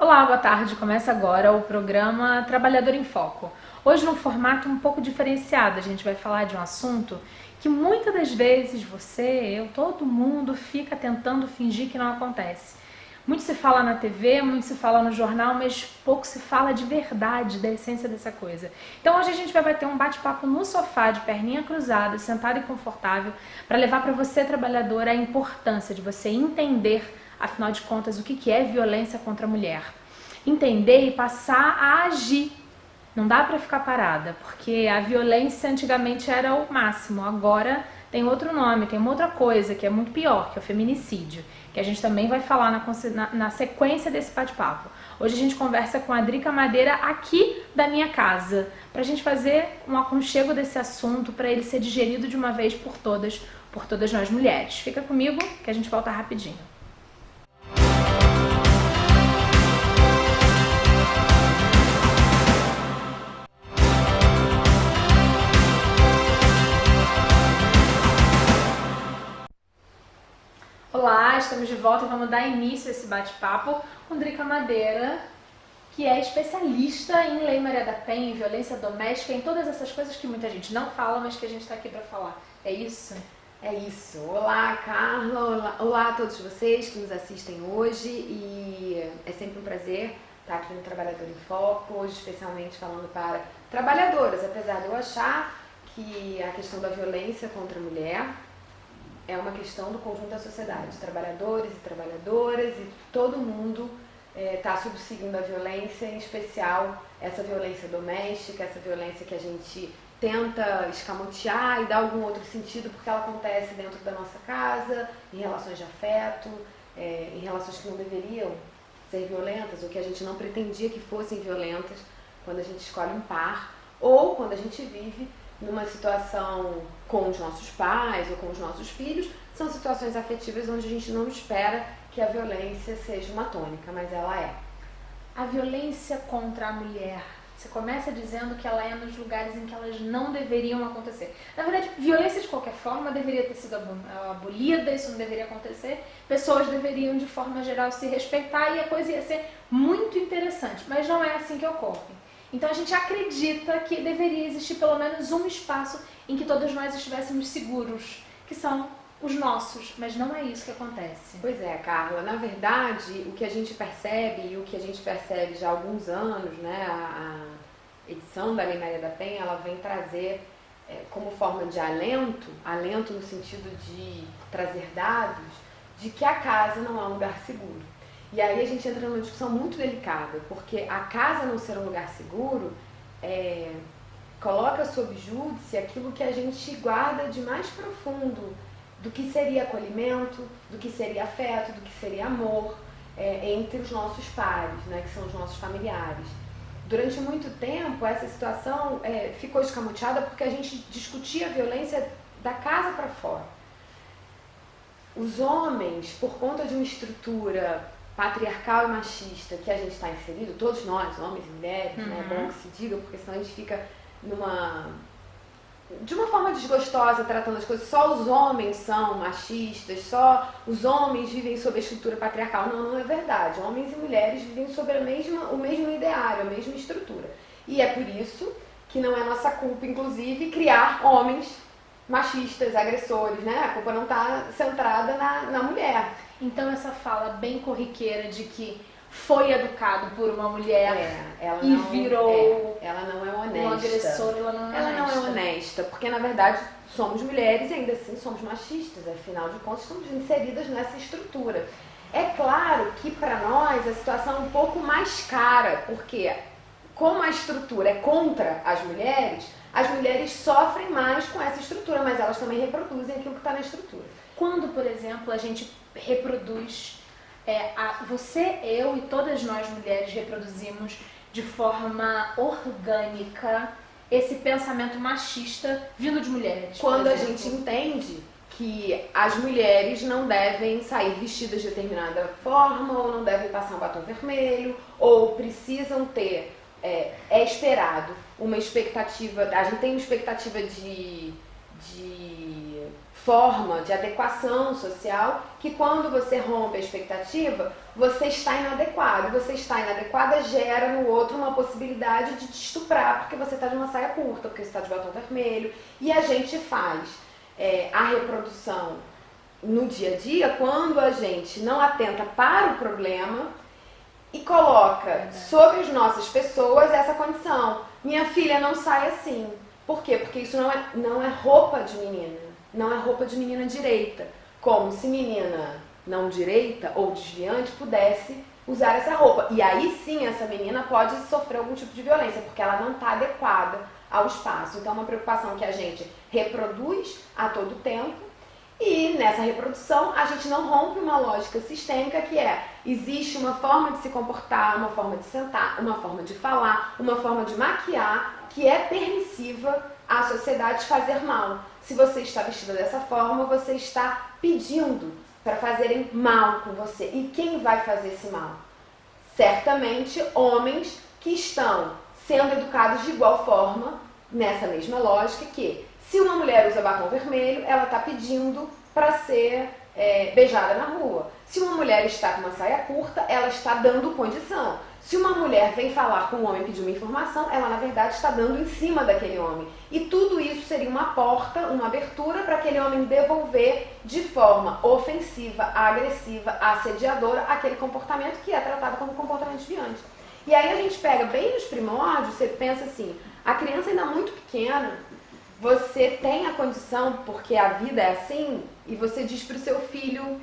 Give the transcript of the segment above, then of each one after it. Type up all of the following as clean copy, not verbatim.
Olá, boa tarde. Começa agora o programa Trabalhador em Foco. Hoje num formato um pouco diferenciado, a gente vai falar de um assunto que muitas das vezes você, eu, todo mundo fica tentando fingir que não acontece. Muito se fala na TV, muito se fala no jornal, mas pouco se fala de verdade, da essência dessa coisa. Então hoje a gente vai bater um bate-papo no sofá, de perninha cruzada, sentado e confortável, para levar para você, trabalhadora, a importância de você entender, afinal de contas, o que é violência contra a mulher. Entender e passar a agir. Não dá para ficar parada, porque a violência antigamente era o máximo, agora tem outro nome, tem uma outra coisa que é muito pior, que é o feminicídio, que a gente também vai falar na sequência desse bate-papo. Hoje a gente conversa com a Drica Madeira aqui da minha casa, para a gente fazer um aconchego desse assunto, para ele ser digerido de uma vez por todas nós mulheres. Fica comigo que a gente volta rapidinho. Olá, estamos de volta e vamos dar início a esse bate-papo com Drica Madeira, que é especialista em Lei Maria da Penha, em violência doméstica, em todas essas coisas que muita gente não fala, mas que a gente está aqui para falar. É isso? É isso. Olá, Carla. Olá a todos vocês que nos assistem hoje. E é sempre um prazer estar aqui no Trabalhador em Foco, hoje especialmente falando para trabalhadoras, apesar de eu achar que a questão da violência contra a mulher é uma questão do conjunto da sociedade, trabalhadores e trabalhadoras, e todo mundo está subsiguindo a violência, em especial essa violência doméstica, essa violência que a gente tenta escamotear e dar algum outro sentido porque ela acontece dentro da nossa casa, em relações de afeto, em relações que não deveriam ser violentas ou que a gente não pretendia que fossem violentas quando a gente escolhe um par ou quando a gente vive numa situação com os nossos pais ou com os nossos filhos. São situações afetivas onde a gente não espera que a violência seja uma tônica, mas ela é. A violência contra a mulher, você começa dizendo que ela é nos lugares em que elas não deveriam acontecer. Na verdade, violência de qualquer forma deveria ter sido abolida, isso não deveria acontecer. Pessoas deveriam, de forma geral, se respeitar e a coisa ia ser muito interessante, mas não é assim que ocorre. Então a gente acredita que deveria existir pelo menos um espaço em que todos nós estivéssemos seguros, que são os nossos, mas não é isso que acontece. Pois é, Carla, na verdade o que a gente percebe e o que a gente percebe já há alguns anos, né, a edição da Lei Maria da Penha, ela vem trazer como forma de alento no sentido de trazer dados, de que a casa não é um lugar seguro. E aí a gente entra numa discussão muito delicada, porque a casa não ser um lugar seguro coloca sob júdice aquilo que a gente guarda de mais profundo, do que seria acolhimento, do que seria afeto, do que seria amor entre os nossos pares, né, que são os nossos familiares. Durante muito tempo essa situação ficou escamoteada porque a gente discutia a violência da casa para fora. Os homens, por conta de uma estrutura patriarcal e machista que a gente está inserido, todos nós, homens e mulheres, né? É bom que se diga, porque senão a gente fica de uma forma desgostosa tratando as coisas, só os homens são machistas, só os homens vivem sob a estrutura patriarcal. Não, não é verdade. Homens e mulheres vivem sob o mesmo ideário, a mesma estrutura. E é por isso que não é nossa culpa, inclusive, criar homens machistas, agressores, né? A culpa não está centrada na mulher. Então essa fala bem corriqueira de que foi educado por uma mulher e virou ela não é honesta. Um agressor, ela não é honesta, porque na verdade somos mulheres e ainda assim somos machistas, afinal de contas estamos inseridas nessa estrutura. É claro que para nós a situação é um pouco mais cara, porque como a estrutura é contra as mulheres sofrem mais com essa estrutura, mas elas também reproduzem aquilo que está na estrutura. Quando, por exemplo, a gente reproduz, você, eu e todas nós mulheres reproduzimos de forma orgânica esse pensamento machista vindo de mulheres. Quando a gente entende que as mulheres não devem sair vestidas de determinada forma, ou não devem passar um batom vermelho, ou precisam ter, é esperado uma expectativa, a gente tem uma expectativa de forma de adequação social, que quando você rompe a expectativa, você está inadequado. Você está inadequada gera no outro uma possibilidade de te estuprar, porque você está de uma saia curta, porque você está de batom vermelho. E a gente faz a reprodução no dia a dia quando a gente não atenta para o problema e coloca sobre as nossas pessoas essa condição. Minha filha, não sai assim. Por quê? Porque isso não é roupa de menina. Não é roupa de menina direita. Como se menina não direita ou desviante pudesse usar essa roupa. E aí sim essa menina pode sofrer algum tipo de violência, porque ela não está adequada ao espaço. Então é uma preocupação que a gente reproduz a todo tempo. E nessa reprodução a gente não rompe uma lógica sistêmica que existe uma forma de se comportar, uma forma de sentar, uma forma de falar, uma forma de maquiar que é permissiva à sociedade fazer mal. Se você está vestida dessa forma, você está pedindo para fazerem mal com você. E quem vai fazer esse mal? Certamente homens que estão sendo educados de igual forma, nessa mesma lógica que se uma mulher usa batom vermelho, ela está pedindo para ser beijada na rua. Se uma mulher está com uma saia curta, ela está dando condição. Se uma mulher vem falar com um homem e pedir uma informação, ela na verdade está dando em cima daquele homem. E tudo isso seria uma porta, uma abertura para aquele homem devolver de forma ofensiva, agressiva, assediadora, aquele comportamento que é tratado como comportamento desviante. E aí a gente pega bem nos primórdios, você pensa assim, a criança ainda muito pequena, você tem a condição, porque a vida é assim, e você diz para o seu filho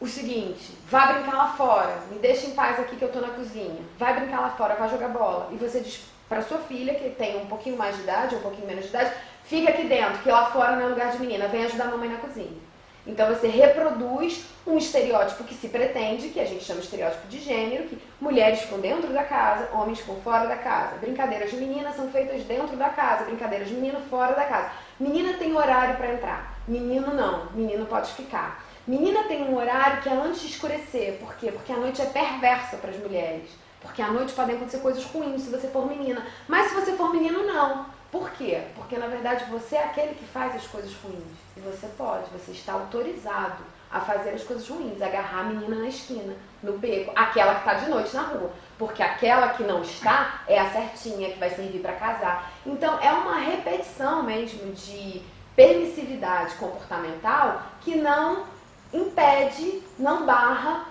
o seguinte: vá brincar lá fora, me deixa em paz aqui que eu tô na cozinha, vai brincar lá fora, vai jogar bola. E você diz para sua filha, que tem um pouquinho mais de idade, um pouquinho menos de idade, fica aqui dentro, que lá fora não é lugar de menina, vem ajudar a mamãe na cozinha. Então você reproduz um estereótipo que se pretende, que a gente chama de estereótipo de gênero, que mulheres ficam dentro da casa, homens ficam fora da casa. Brincadeiras de meninas são feitas dentro da casa, brincadeiras de menino fora da casa. Menina tem horário para entrar, menino não, menino pode ficar. Menina tem um horário que é antes de escurecer. Por quê? Porque a noite é perversa para as mulheres. Porque à noite podem acontecer coisas ruins se você for menina. Mas se você for menino, não. Por quê? Porque na verdade você é aquele que faz as coisas ruins. E você pode, você está autorizado a fazer as coisas ruins, agarrar a menina na esquina, no beco, aquela que está de noite na rua. Porque aquela que não está é a certinha, que vai servir para casar. Então é uma repetição mesmo de permissividade comportamental que não impede, não barra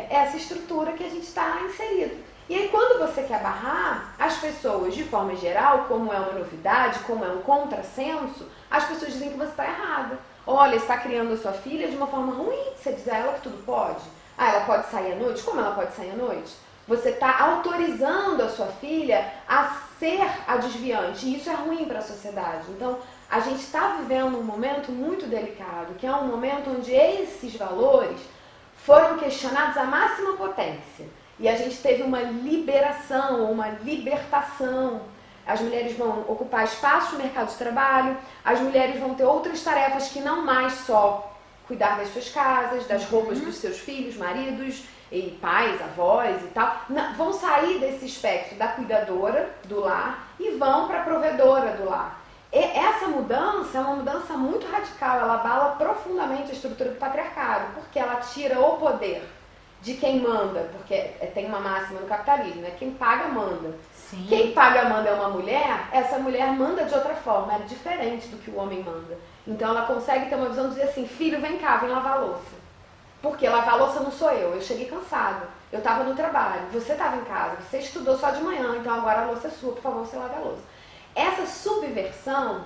essa estrutura que a gente está inserido. E aí quando você quer barrar, as pessoas, de forma geral, como é uma novidade, como é um contrassenso, as pessoas dizem que você está errada. Olha, você está criando a sua filha de uma forma ruim, você diz a ela que tudo pode. Ah, ela pode sair à noite? Como ela pode sair à noite? Você está autorizando a sua filha a ser a desviante, e isso é ruim para a sociedade. Então, a gente está vivendo um momento muito delicado, que é um momento onde esses valores foram questionados à máxima potência. E a gente teve uma liberação, uma libertação. As mulheres vão ocupar espaço no mercado de trabalho, as mulheres vão ter outras tarefas que não mais só cuidar das suas casas, das roupas dos seus filhos, maridos, e pais, avós e tal. Não, vão sair desse espectro da cuidadora do lar e vão para a provedora do lar. E essa mudança é uma mudança muito radical, ela abala profundamente a estrutura do patriarcado, porque ela tira o poder de quem manda, porque tem uma máxima no capitalismo, né? Quem paga, manda. Sim. Quem paga, manda é uma mulher, essa mulher manda de outra forma, é diferente do que o homem manda. Então ela consegue ter uma visão de dizer assim, filho, vem cá, vem lavar a louça. Porque lavar a louça não sou eu cheguei cansada, eu estava no trabalho, você estava em casa, você estudou só de manhã, então agora a louça é sua, por favor, você lava a louça. Essa subversão,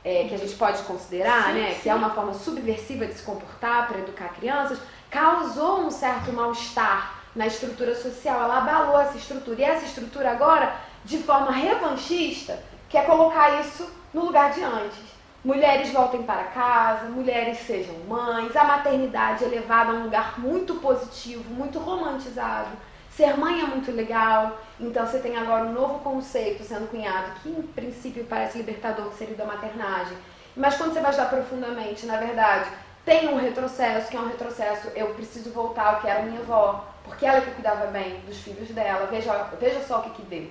que a gente pode considerar, sim, né, sim. que é uma forma subversiva de se comportar para educar crianças, causou um certo mal-estar na estrutura social, ela abalou essa estrutura. E essa estrutura agora, de forma revanchista, quer colocar isso no lugar de antes. Mulheres voltem para casa, mulheres sejam mães, a maternidade é levada a um lugar muito positivo, muito romantizado. Ser mãe é muito legal, então você tem agora um novo conceito sendo cunhado, que em princípio parece libertador, que seria da maternagem. Mas quando você vai estudar profundamente, na verdade, tem um retrocesso, que é um retrocesso, eu preciso voltar ao que era minha avó, porque ela que cuidava bem dos filhos dela, veja só o que deu.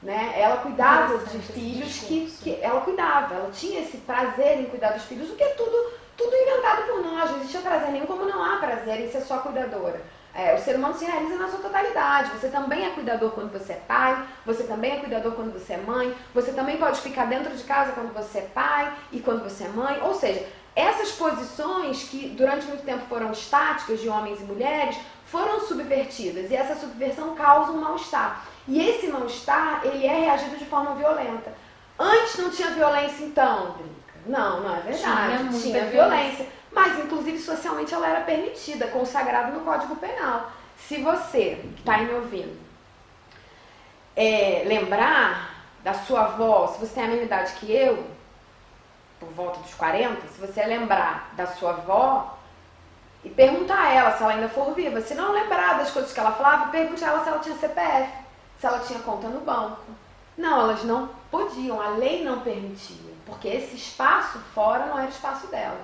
né? Ela cuidava de filhos ela cuidava, ela tinha esse prazer em cuidar dos filhos, o que é tudo inventado por nós, não existe prazer nenhum, como não há prazer em ser só cuidadora. O ser humano se realiza na sua totalidade. Você também é cuidador quando você é pai, você também é cuidador quando você é mãe, você também pode ficar dentro de casa quando você é pai e quando você é mãe. Ou seja, essas posições que durante muito tempo foram estáticas de homens e mulheres foram subvertidas, e essa subversão causa um mal-estar. E esse mal-estar, ele é reagido de forma violenta. Antes não tinha violência então, Drica? Não é verdade. Tinha violência. Mas, inclusive, socialmente ela era permitida, consagrada no Código Penal. Se você, que está aí me ouvindo, lembrar da sua avó, se você tem a mesma idade que eu, por volta dos 40, se você lembrar da sua avó e perguntar a ela se ela ainda for viva, se não lembrar das coisas que ela falava, pergunte a ela se ela tinha CPF, se ela tinha conta no banco. Não, elas não podiam, a lei não permitia, porque esse espaço fora não era espaço dela.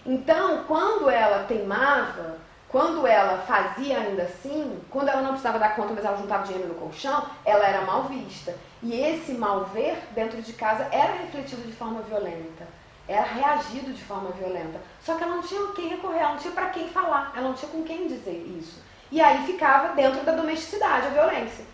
Então, quando ela teimava, quando ela fazia ainda assim, quando ela não precisava dar conta, mas ela juntava dinheiro no colchão, ela era mal vista. E esse mal ver dentro de casa era refletido de forma violenta, era reagido de forma violenta. Só que ela não tinha quem recorrer, ela não tinha para quem falar, ela não tinha com quem dizer isso. E aí ficava dentro da domesticidade a violência.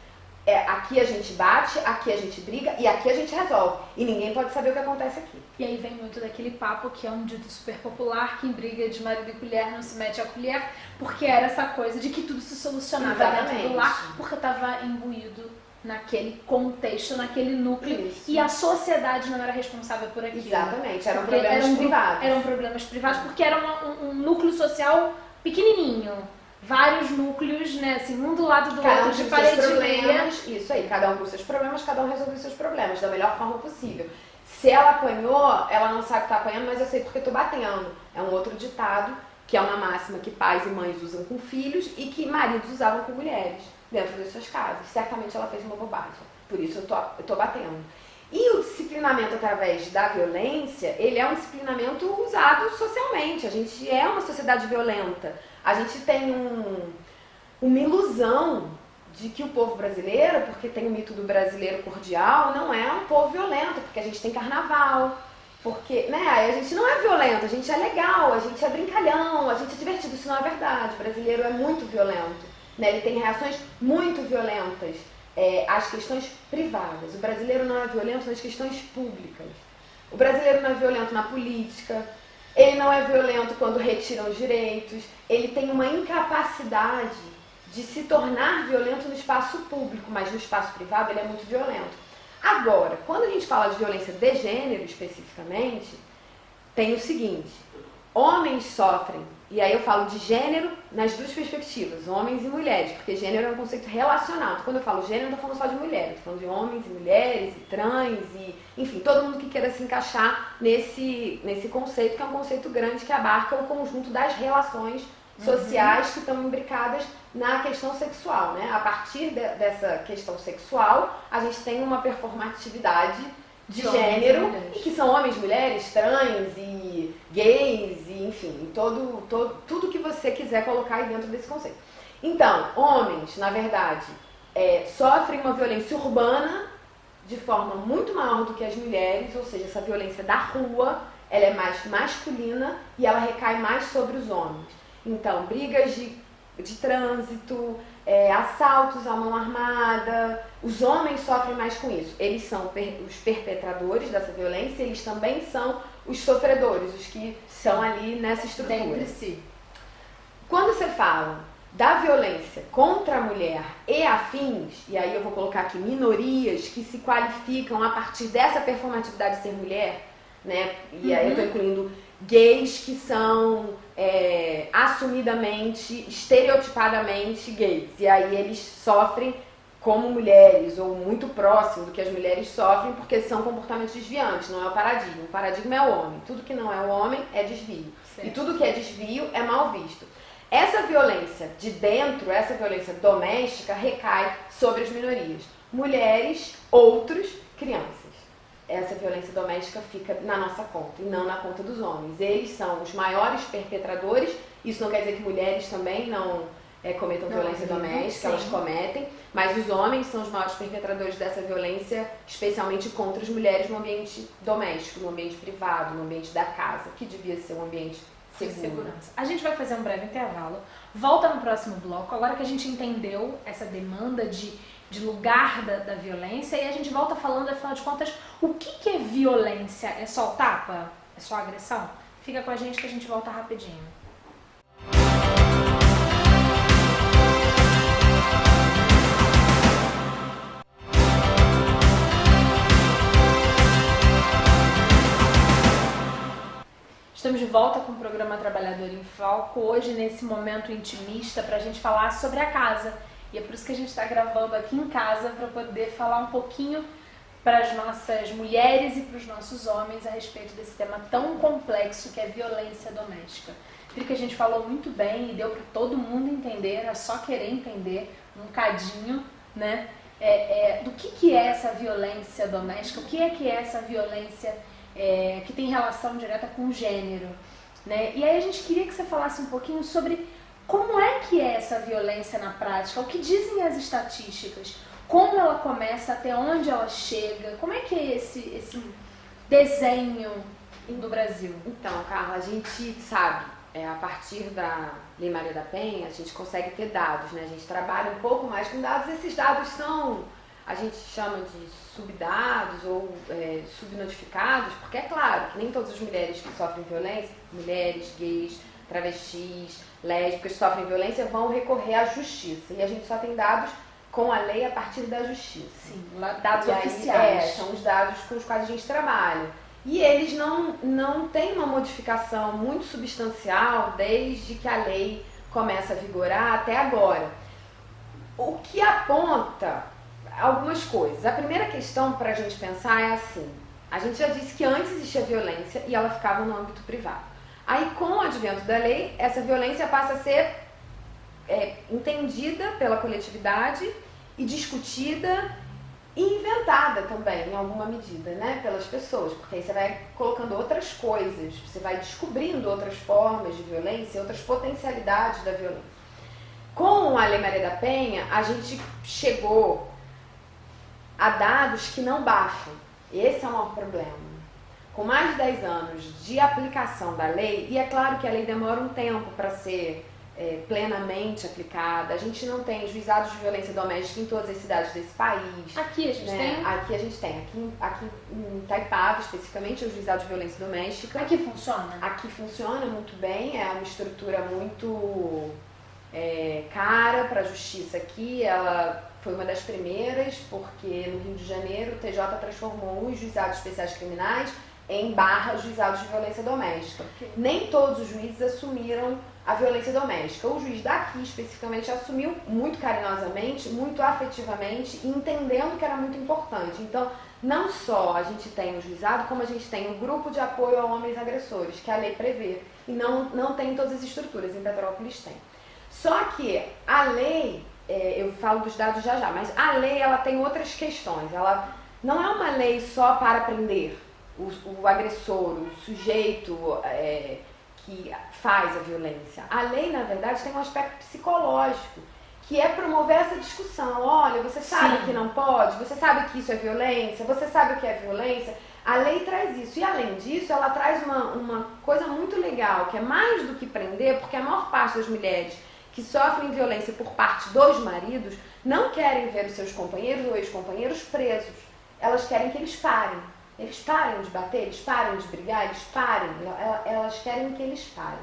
Aqui a gente bate, aqui a gente briga e aqui a gente resolve. E ninguém pode saber o que acontece aqui. E aí vem muito daquele papo que é um dito super popular, que em briga de marido e colher não se mete a colher, porque era essa coisa de que tudo se solucionava dentro do lar, porque estava imbuído naquele contexto, naquele núcleo. Isso. E a sociedade não era responsável por aquilo. Exatamente, eram problemas privados. Eram problemas privados, porque era um núcleo social pequenininho. Vários núcleos, né, assim, um do lado do outro, de parede e meia. Isso aí, cada um com seus problemas, cada um resolve os seus problemas da melhor forma possível. Se ela apanhou, ela não sabe que tá apanhando, mas eu sei porque tô batendo. É um outro ditado, que é uma máxima que pais e mães usam com filhos e que maridos usavam com mulheres dentro das suas casas. Certamente ela fez uma bobagem, por isso eu tô batendo. E o disciplinamento através da violência, ele é um disciplinamento usado socialmente. A gente é uma sociedade violenta. A gente tem uma ilusão de que o povo brasileiro, porque tem o mito do brasileiro cordial, não é um povo violento, porque a gente tem carnaval, porque, né, a gente não é violento, a gente é legal, a gente é brincalhão, a gente é divertido. Isso não é verdade. O brasileiro é muito violento, né? Ele tem reações muito violentas às questões privadas. O brasileiro não é violento nas questões públicas. O brasileiro não é violento na política. Ele não é violento quando retiram os direitos. Ele tem uma incapacidade de se tornar violento no espaço público, mas no espaço privado ele é muito violento. Agora, quando a gente fala de violência de gênero especificamente, tem o seguinte: homens sofrem, e aí eu falo de gênero nas duas perspectivas, homens e mulheres, porque gênero é um conceito relacionado. Quando eu falo gênero, não estou falando só de mulheres, estou falando de homens e mulheres, e trans, e enfim, todo mundo que queira se encaixar nesse conceito, que é um conceito grande que abarca o conjunto das relações sociais que estão imbricadas na questão sexual, né? A partir dessa questão sexual, a gente tem uma performatividade de gênero, e que são homens, mulheres, trans e gays, e enfim, tudo que você quiser colocar aí dentro desse conceito. Então, homens, na verdade, sofrem uma violência urbana de forma muito maior do que as mulheres, ou seja, essa violência da rua, ela é mais masculina e ela recai mais sobre os homens. Então, brigas de trânsito, assaltos à mão armada, os homens sofrem mais com isso. Eles são os perpetradores dessa violência, eles também são os sofredores, os que estão ali nessa estrutura. Entre si. Quando você fala da violência contra a mulher e afins, e aí eu vou colocar aqui minorias que se qualificam a partir dessa performatividade de ser mulher, né? E aí eu estou incluindo gays que são assumidamente, estereotipadamente gays. E aí eles sofrem como mulheres, ou muito próximo do que as mulheres sofrem, porque são comportamentos desviantes, não é o paradigma. O paradigma é o homem. Tudo que não é o homem é desvio. Certo. E tudo que é desvio é mal visto. Essa violência de dentro, essa violência doméstica, recai sobre as minorias. Mulheres, outros, crianças. Essa violência doméstica fica na nossa conta e não na conta dos homens. Eles são os maiores perpetradores. Isso não quer dizer que mulheres também não cometam violência doméstica, sim. elas cometem, mas os homens são os maiores perpetradores dessa violência, especialmente contra as mulheres no ambiente doméstico, no ambiente privado, no ambiente da casa, que devia ser um ambiente seguro. Segurança. A gente vai fazer um breve intervalo, volta no próximo bloco, agora que a gente entendeu essa demanda de lugar da violência, e a gente volta falando, afinal de contas, o que é violência? É só o tapa? É só a agressão? Fica com a gente que a gente volta rapidinho. Estamos de volta com o programa Trabalhador em Foco, hoje nesse momento intimista para a gente falar sobre a casa. E é por isso que a gente está gravando aqui em casa, para poder falar um pouquinho para as nossas mulheres e para os nossos homens a respeito desse tema tão complexo que é violência doméstica. Creio que a gente falou muito bem e deu para todo mundo entender, era só querer entender um cadinho, né? Do que é essa violência doméstica, o que é essa violência que tem relação direta com o gênero, né? E aí a gente queria que você falasse um pouquinho sobre como é que é essa violência na prática, o que dizem as estatísticas, como ela começa, até onde ela chega, como é que é esse desenho do Brasil? Então, Carla, a gente sabe, a partir da Lei Maria da Penha, a gente consegue ter dados, né? A gente trabalha um pouco mais com dados, esses dados são, a gente chama de subdados ou subnotificados, porque é claro que nem todas as mulheres que sofrem violência, mulheres, gays, travestis, lésbicas que sofrem violência vão recorrer à justiça. E a gente só tem dados com a lei a partir da justiça. Sim, dados e oficiais. Aí, são os dados com os quais a gente trabalha. E eles não têm uma modificação muito substancial desde que a lei começa a vigorar até agora. O que aponta algumas coisas. A primeira questão para a gente pensar é assim: a gente já disse que antes existia violência e ela ficava no âmbito privado. Aí, com o advento da lei, essa violência passa a ser entendida pela coletividade e discutida e inventada também, em alguma medida, né, pelas pessoas, porque aí você vai colocando outras coisas, você vai descobrindo outras formas de violência, outras potencialidades da violência. Com a Lei Maria da Penha, a gente chegou a dados que não baixam. Esse é o maior problema. Com mais de 10 anos de aplicação da lei, e é claro que a lei demora um tempo para ser plenamente aplicada, a gente não tem juizados de violência doméstica em todas as cidades desse país. Aqui a gente tem? Aqui a gente tem. Aqui em Itaipava, especificamente, é o juizado de violência doméstica. Aqui funciona? Aqui funciona muito bem, é uma estrutura muito cara para a justiça aqui. Ela foi uma das primeiras, porque no Rio de Janeiro o TJ transformou os juizados especiais criminais em juizados de violência doméstica. Okay. Nem todos os juízes assumiram a violência doméstica. O juiz daqui, especificamente, assumiu muito carinhosamente, muito afetivamente, entendendo que era muito importante. Então, não só a gente tem o juizado, como a gente tem o grupo de apoio a homens agressores, que a lei prevê, e não tem todas as estruturas, em Petrópolis tem. Só que a lei, eu falo dos dados já, mas a lei ela tem outras questões. Ela não é uma lei só para prender o agressor, o sujeito que faz a violência. A lei, na verdade, tem um aspecto psicológico, que é promover essa discussão. Olha, você sabe Sim. que não pode? Você sabe que isso é violência? Você sabe o que é violência? A lei traz isso. E, além disso, ela traz uma coisa muito legal, que é mais do que prender, porque a maior parte das mulheres que sofrem violência por parte dos maridos não querem ver os seus companheiros ou ex-companheiros presos. Elas querem que eles parem. Eles parem de bater, eles parem de brigar, eles parem, elas querem que eles parem.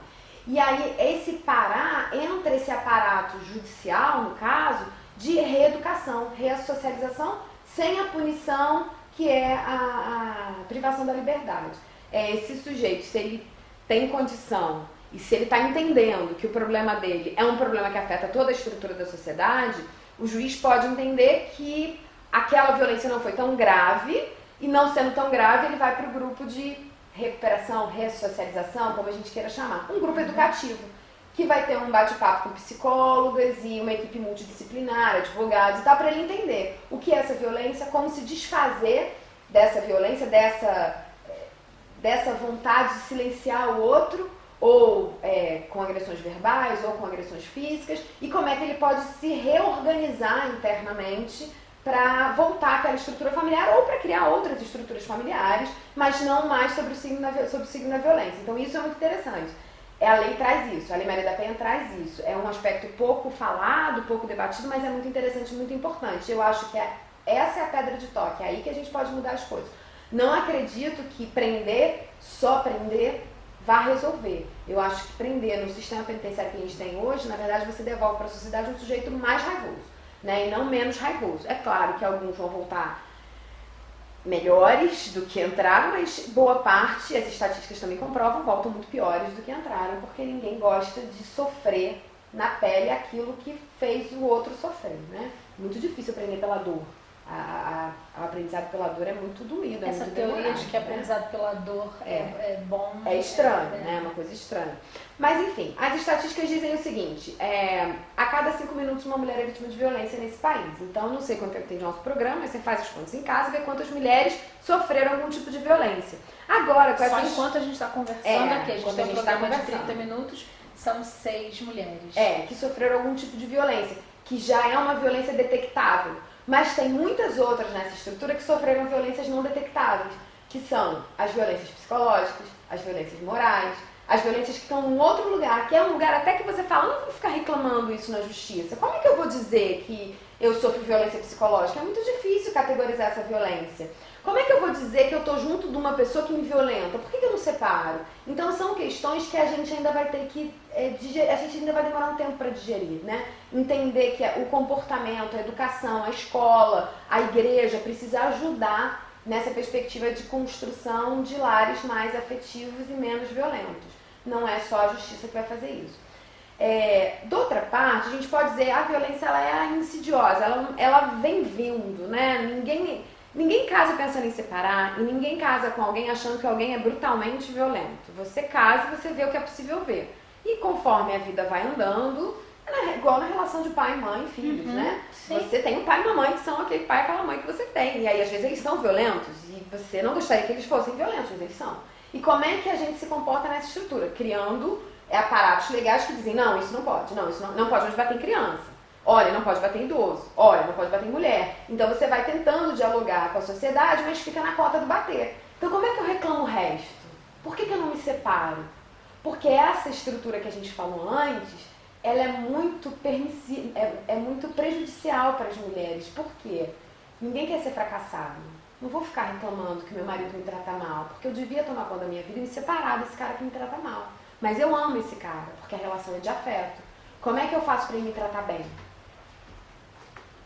E aí, esse parar, entra esse aparato judicial, no caso, de reeducação, ressocialização, sem a punição, que é a privação da liberdade. Esse sujeito, se ele tem condição e se ele está entendendo que o problema dele é um problema que afeta toda a estrutura da sociedade, o juiz pode entender que aquela violência não foi tão grave, e não sendo tão grave, ele vai para o grupo de recuperação, ressocialização, como a gente queira chamar. Um grupo educativo, que vai ter um bate-papo com psicólogas e uma equipe multidisciplinar, advogados e tal, para ele entender o que é essa violência, como se desfazer dessa violência, dessa vontade de silenciar o outro, ou com agressões verbais, ou com agressões físicas, e como é que ele pode se reorganizar internamente para voltar àquela estrutura familiar ou para criar outras estruturas familiares, mas não mais sobre o signo da violência. Então isso é muito interessante. A lei traz isso, a Lei Maria da Penha traz isso. É um aspecto pouco falado, pouco debatido, mas é muito interessante, muito importante. Eu acho que essa é a pedra de toque, é aí que a gente pode mudar as coisas. Não acredito que prender, só prender, vá resolver. Eu acho que prender no sistema penitenciário que a gente tem hoje, na verdade você devolve para a sociedade um sujeito mais raivoso, né, e não menos raivoso. É claro que alguns vão voltar melhores do que entraram, mas boa parte, as estatísticas também comprovam, voltam muito piores do que entraram, porque ninguém gosta de sofrer na pele aquilo que fez o outro sofrer, né? Muito difícil aprender pela dor. O aprendizado pela dor é muito doído. Essa muito teoria demorado, de que aprendizado pela dor é bom. É estranho, né? É uma coisa estranha. Mas enfim, as estatísticas dizem o seguinte: a cada 5 minutos uma mulher é vítima de violência nesse país. Então, não sei quanto tempo tem de nosso programa, mas você faz as contas em casa e vê quantas mulheres sofreram algum tipo de violência. Agora, com Só enquanto a gente está conversando aqui, a gente tem um programa de 30 conversando. minutos, são 6 mulheres. Que sofreram algum tipo de violência, que já é uma violência detectável. Mas tem muitas outras nessa estrutura que sofreram violências não detectáveis, que são as violências psicológicas, as violências morais, as violências que estão em outro lugar, que é um lugar até que você fala, não vou ficar reclamando isso na justiça. Como é que eu vou dizer que eu sofro violência psicológica? É muito difícil categorizar essa violência. Como é que eu vou dizer que eu estou junto de uma pessoa que me violenta? Por que eu não separo? Então são questões que a gente ainda vai ter que digerir, a gente ainda vai demorar um tempo para digerir, né? Entender que o comportamento, a educação, a escola, a igreja precisa ajudar nessa perspectiva de construção de lares mais afetivos e menos violentos. Não é só a justiça que vai fazer isso. De outra parte, a gente pode dizer que a violência ela é insidiosa, ela vem vindo, né? Ninguém casa pensando em separar e ninguém casa com alguém achando que alguém é brutalmente violento. Você casa e você vê o que é possível ver. E conforme a vida vai andando, igual na relação de pai, mãe e filhos, né? Sim. Você tem um pai e uma mãe que são aquele pai e aquela mãe que você tem. E aí, às vezes, eles são violentos e você não gostaria que eles fossem violentos, mas eles são. E como é que a gente se comporta nessa estrutura? Criando aparatos legais que dizem, não, isso não pode, não, isso não pode mais bater em criança. Olha, não pode bater em idoso. Olha, não pode bater em mulher. Então você vai tentando dialogar com a sociedade, mas fica na cota do bater. Então como é que eu reclamo o resto? Por que eu não me separo? Porque essa estrutura que a gente falou antes, ela é muito muito prejudicial para as mulheres. Por quê? Ninguém quer ser fracassado. Não vou ficar reclamando que meu marido me trata mal, porque eu devia tomar conta da minha vida e me separar desse cara que me trata mal. Mas eu amo esse cara, porque a relação é de afeto. Como é que eu faço para ele me tratar bem?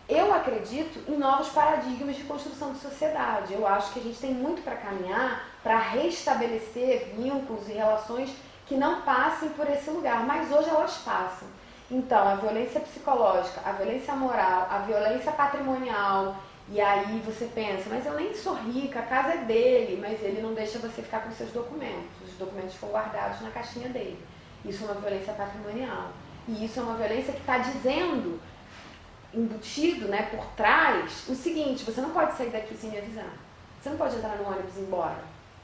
Eu acredito em novos paradigmas de construção de sociedade. Eu acho que a gente tem muito para caminhar para restabelecer vínculos e relações que não passem por esse lugar, mas hoje elas passam. Então, a violência psicológica, a violência moral, a violência patrimonial, e aí você pensa, mas eu nem sou rica, a casa é dele, mas ele não deixa você ficar com seus documentos. Os documentos ficam guardados na caixinha dele. Isso é uma violência patrimonial. E isso é uma violência que está dizendo, embutido, né, por trás, o seguinte: você não pode sair daqui sem me avisar. Você não pode entrar no ônibus e ir embora,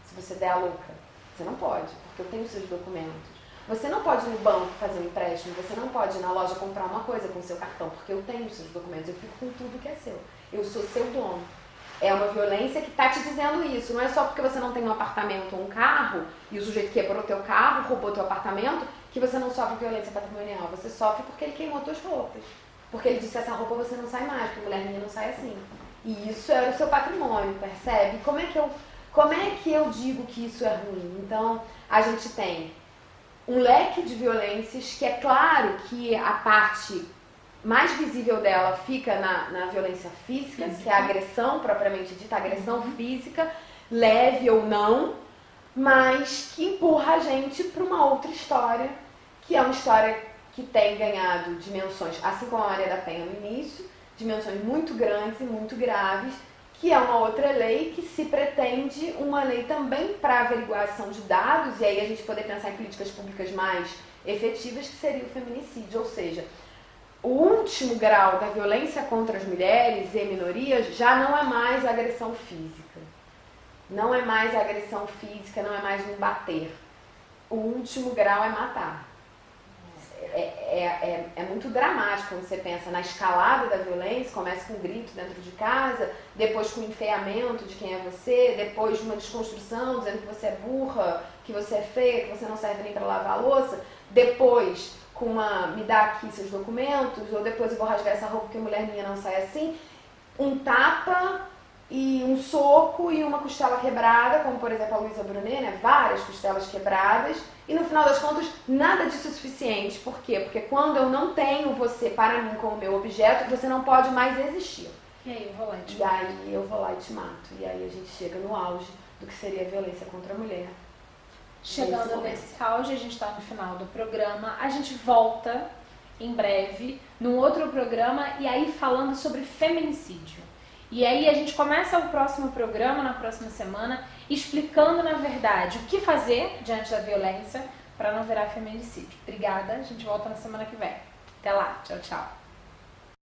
se você der a louca. Você não pode, porque eu tenho os seus documentos. Você não pode ir no banco fazer um empréstimo, você não pode ir na loja comprar uma coisa com o seu cartão, porque eu tenho os seus documentos, eu fico com tudo que é seu. Eu sou seu dono. É uma violência que está te dizendo isso. Não é só porque você não tem um apartamento ou um carro e o sujeito quebrou teu carro, roubou teu apartamento, que você não sofre violência patrimonial. Você sofre porque ele queimou tuas roupas. Porque ele disse, essa roupa você não sai mais, porque mulher minha não sai assim. E isso era o seu patrimônio, percebe? Como é que eu digo que isso é ruim? Então, a gente tem um leque de violências que é claro que a parte mais visível dela fica na violência física, que é a agressão propriamente dita, a agressão física, leve ou não, mas que empurra a gente para uma outra história, que é uma história que tem ganhado dimensões, assim como a Maria da Penha no início, dimensões muito grandes e muito graves, que é uma outra lei que se pretende uma lei também para averiguação de dados, e aí a gente poder pensar em políticas públicas mais efetivas, que seria o feminicídio, ou seja, o último grau da violência contra as mulheres e minorias já não é mais a agressão física. Não é mais a agressão física, não é mais um bater. o último grau é matar. É muito dramático quando você pensa na escalada da violência, começa com um grito dentro de casa, depois com o enfeiamento de quem é você, depois uma desconstrução dizendo que você é burra, que você é feia, que você não serve nem para lavar a louça, depois com uma me dá aqui seus documentos, ou depois eu vou rasgar essa roupa porque mulher minha não sai assim, um tapa e um soco e uma costela quebrada, como por exemplo a Luísa Brunet, né? Várias costelas quebradas, e no final das contas nada disso é suficiente. Por quê? Porque quando eu não tenho você para mim como meu objeto, você não pode mais existir. E aí eu vou lá e te E aí eu vou lá e te mato. E aí a gente chega no auge do que seria a violência contra a mulher. Chegando nesse auge, a gente está no final do programa, a gente volta em breve num outro programa e aí falando sobre feminicídio. E aí a gente começa o próximo programa, na próxima semana, explicando na verdade o que fazer diante da violência para não virar feminicídio. Obrigada, a gente volta na semana que vem. Até lá, tchau, tchau.